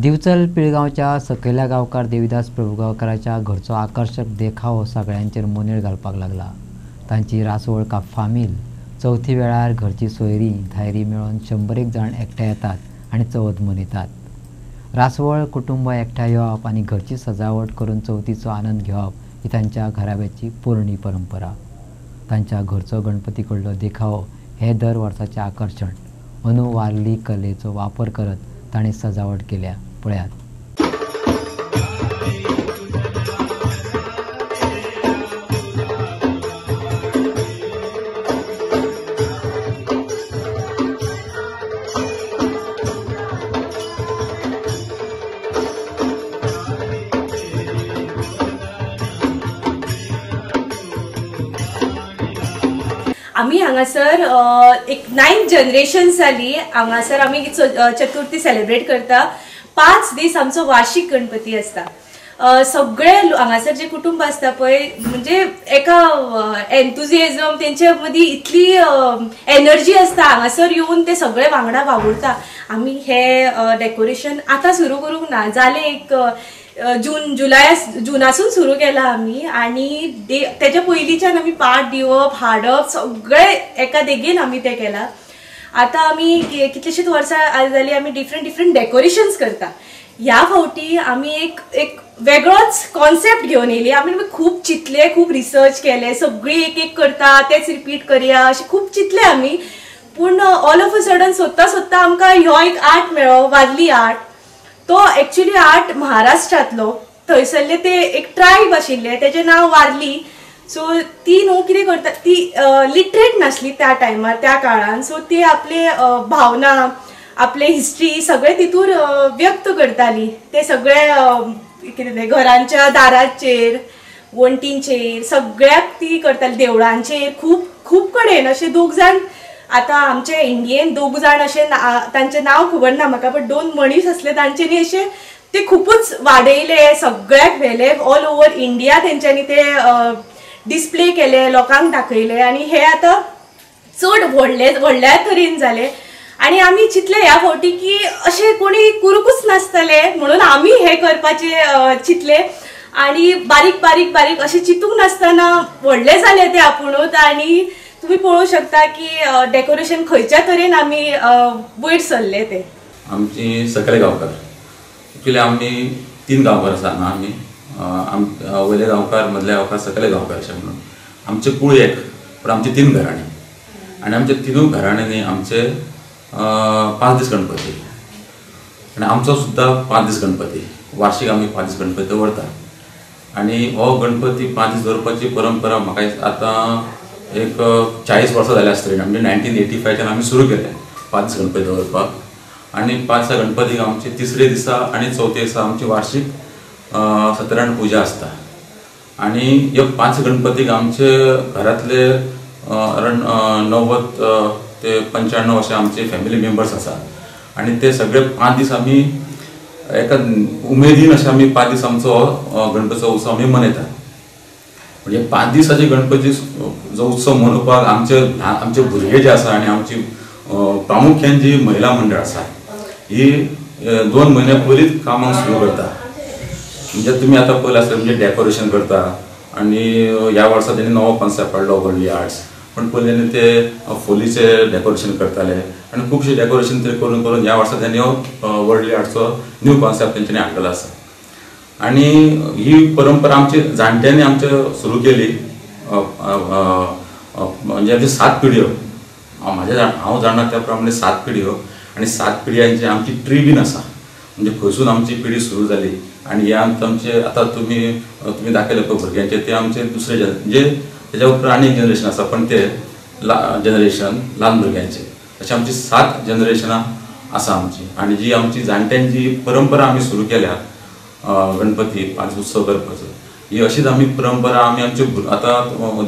दिवचल पिळगांवच्या सकयल्या गांवकार देविदास प्रभुगांवकाराच्या घरचो आकर्षक देखाव सगळ्यांचेर मोनेर घालपाक लागला। तांची रासवळ फामील चवथी वेळार घरची सोयरी धायरी मेळोन 100 जाण एकठांय येतात आनी चवथ मनयतात। रासवळ कुटुंब एकठांय येवप आनी घरची सजावट करून चवथीचो आनंद घेवप ही तांच्या घराब्याची पोरणी परंपरा। तांच्या घरचो गणपती कडलो देखाव हे दर वर्साचें आकर्षण। अंदू वारली कलेचो वापर करत ताणें सजावट केल्या। पळयात। आम्ही हांगासर एक 9th जनरेशन जाली। हांगासर आम्ही चतुर्थी सेलिब्रेट करता। 5 दीस आमचो वार्षिक गणपती असता। सगळे हांगासर जे कुटुंब असता पळय म्हणजे एका एन्थुजियाझम तेंचे मदी इतली एनर्जी असता। हांगासर येवन ते सगळे वांगडा वावुरता। आम्ही हे डेकोरेशन आता सुरू करूंक ना, जाले एक जुनासून सुरू केला आम्ही आणि त्याच्या पयलींच्यान आम्ही पाट दिवप हाडप सगळे एका देगेन आम्ही ते केला। आता आम्ही कितलीशीच वर्सां जाली आम्ही डिफरंट डेकोरेशन्स करता। ह्या फावटी आम्ही एक वेगळोच कॉन्सेप्ट घेवन येयली। आमी खूप चितले, खूप रिसर्च केले, सगळी एक करता तेच रिपीट करया अशें खूप चितले आमी। पूण ऑल ऑफ अ सडन सोदता आमकां ह्यो एक आर्ट मेळ्ळो, वारली आर्ट। तो एक्चुअली आर्ट महाराष्ट्रातलो, थंयसरले ते एक ट्रायब आशिल्ले, तेजें नांव वारली। सो ती न्हू कितें करता, ती लिटरेट नासली त्या टायमार त्या काळान। सो ती आपले भावना आपले हिस्ट्री सगळे तितूर व्यक्त करताली। ते सगळे कितें तें घरांच्या दाराचेर वण्टींचेर सगळ्याक ती करताली, देवळांचेर खूप कडेन अशे 2 जाण आता आमचे इंडियेन 2 जाण अशे तांचे नाव खबर ना म्हाका, पण 2 मनीस असले तांच्यांनी अशे ते खूपच वाडयले, सगळ्याक व्हेले, ऑल ओवर इंडिया तेंच्यांनी ते डिस्प्ले केले, लोकांक दाखयले आणि हे आता चड व्हडल्या तरेन जाले। आणि आम्ही चितले ह्या फावटी की अशे कोणी करूंकूच नासतले म्हणून आम्ही हे करपाचे चितले आणि बारीक अशे चितूंक नासतना व्हडले जाले ते आपुणूच। आणि तुम्ही पळोवंक शकता की डेकोरेशन खंयच्या तरेन आमी वयर सरले ते। आमची सकले गांवकार एक्चुअली आमी 3 गांवकार आसा हांगा। आमी वयले गांवकार, मदले गांवकार, सकले गांवकार अशें म्हणून आमचे कुळ एक, पण आमची 3 घराणी आणि आमच्या 3 घराण्यांनी आमचे 5 दीस गणपती आणि आमचो सुद्धा 5 दीस गणपती वार्षिक आमी 5 दीस गणपती दवरता। आणि हो गणपती 5 दीस दवरपाची परंपरा म्हाका आतां एक 40 वर्सां जाली आसतली। म्हणजे 1985 आमी सुरू केले 5 दीस गणपती दवरपाक। आणि 5 गणपतीक आमचे 3रे दिसा आणि 4थ्या दिसा आमची वार्षिक सत्यनारायण पूजा असता। आणि ह्या 5 गणपतीक आमचे घरातले अराउंड 90 ते 95 अशे आमचे फॅमिली मेंबर्स आसा। आणि ते सगळे 5 दीस आमी एका उमेदीन अशे आमी 5 दीस आमचो गणपतीचो उत्सव आमी मनयतात। म्हणजे 5 दिसाचे गणपती जो उत्सव मनोवपाक आमचे भुरगे जे आसा आणि आमची प्रामुख्यान जी महिला मंडळ आसा ही 2 म्हयने पयलींच कामाक सुरू करता। म्हणजे तुम्ही आता पळयला आसतलें म्हणजे डेकोरेशन करता आणि ह्या वर्सा तेणी नवो कॉन्सेप्ट हाडलो वर्ल्डली आर्ट्स, पण पयलीं ते फोलीचे डेकोरेशन करताले आणि खुबशे डेकोरेशन ते करून ह्या वर्सा त्यांनी वर्ल्डली आर्ट्सचो न्यू कॉन्सेप्ट तेंच्यांनी हाडलेलो आसा। आणि ही परंपरा आमची जाणट्यांनी आमचे सुरू केली। म्हणजे आमची 7 पिढयो, हांव जाणा त्या प्रमाणे 7 पिढयो आणि 7 पिढयांची आमची ट्री बीन आसा। म्हणजे खंयसून आमची पिढी सुरू जाली आणि हे आमचे आता तुम्ही दाखयले पळय भुरग्यांचे ते आमचे दुसरे म्हणजे तेच्या उपरांत आनी एक जनरेशन आसा, पण ते जनरेशन ल्हान भुरग्यांचे अशी आमची 7 जनरेशनां आसा आमची। आणि जी आमची जाणट्यांची परंपरा आमी सुरू केल्या गणपती 5 उत्सव करपाचो, ही अशीच आमी परंपरा आमी आमचे आता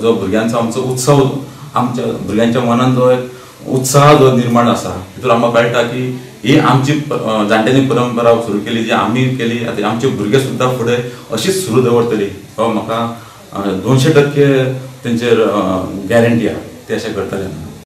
जो भुरग्यांचो आमचो उत्सव आमच्या भुरग्यांच्या मनान जो एक उत्साह जो निर्माण आसा तितून आमकां कळटा की ही आमची जाणट्यांनी परंपरा सुरू केली, जी आमी केली, आतां आमचे भुरगे सुद्धा फुडें अशीच सुरू दवरतली हो म्हाका 200% तेंचेर गॅरंटी आहा, ते अशें करतले।